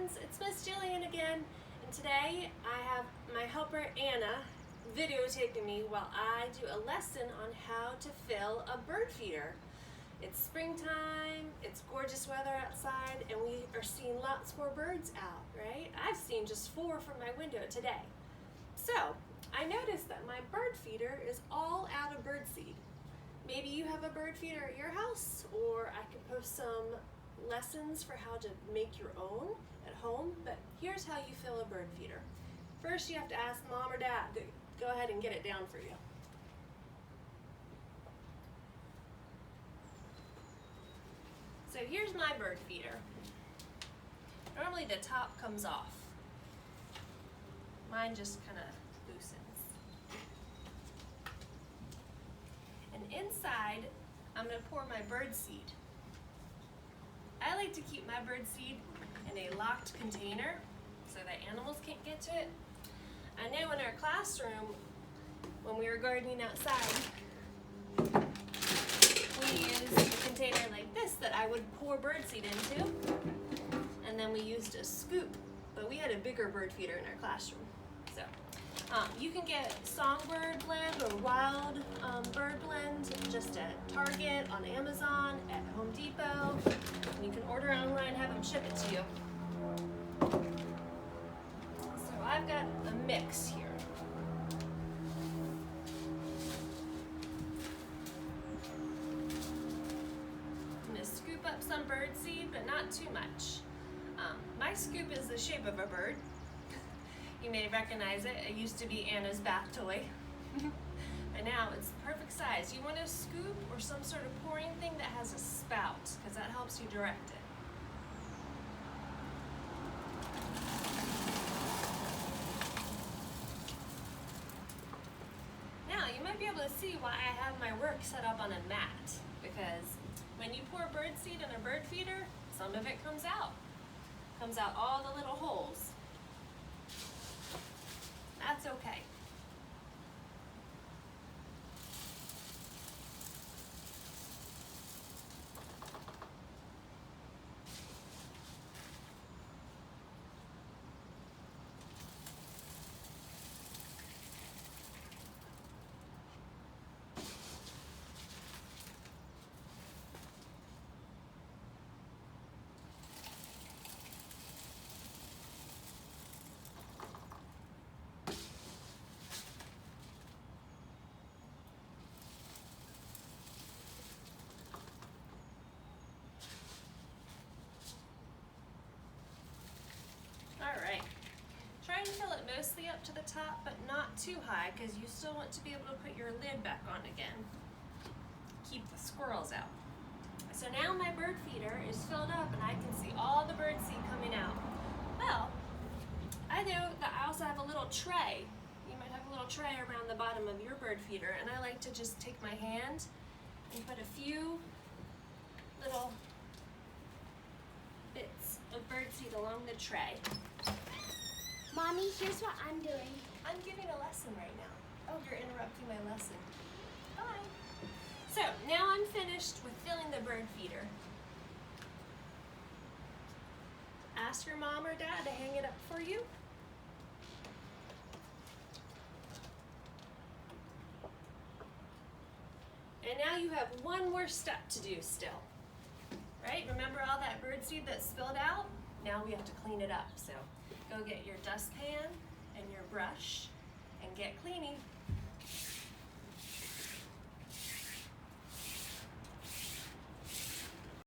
friends, it's Miss Jillian again, and today I have my helper Anna videotaping me while I do a lesson on how to fill a bird feeder. It's springtime, it's gorgeous weather outside, and we are seeing lots more birds out, right? I've seen just 4 from my window today. So, I noticed that my bird feeder is all out of birdseed. Maybe you have a bird feeder at your house, or I can post some lessons for how to make your own at home, but here's how you fill a bird feeder. First, you have to ask mom or dad to go ahead and get it down for you. So here's my bird feeder. Normally the top comes off. Mine just kind of loosens. And inside, I'm going to pour my bird seed. I like to keep my bird seed in a locked container so that animals can't get to it. I know in our classroom, when we were gardening outside, we used a container like this that I would pour birdseed into, and then we used a scoop, but we had a bigger bird feeder in our classroom. So you can get songbird blend or wild bird blend just at Target, on Amazon, at Home Depot. And you can order online, have them ship it to you. So I've got a mix here. Scoop up some bird seed, but not too much. My scoop is the shape of a bird. You may recognize it. It used to be Anna's bath toy. And now it's the perfect size. You want a scoop or some sort of pouring thing that has a spout, because that helps you direct it. Now, you might be able to see why I have my work set up on a mat, because when you pour bird seed in a bird feeder, some of it comes out. Comes out all the little holes. That's okay. Alright, try and fill it mostly up to the top, but not too high, because you still want to be able to put your lid back on again. Keep the squirrels out. So now my bird feeder is filled up and I can see all the bird seed coming out. Well, I know that I also have a little tray. You might have a little tray around the bottom of your bird feeder, and I like to just take my hand and put a few little bits of birdseed along the tray. Mommy, here's what I'm doing. I'm giving a lesson right now. Oh, you're interrupting my lesson. Bye. So, now I'm finished with filling the bird feeder. Ask your mom or dad to hang it up for you. And now you have one more step to do still. Right? Remember all that birdseed that spilled out? Now we have to clean it up. So go get your dustpan and your brush and get cleaning.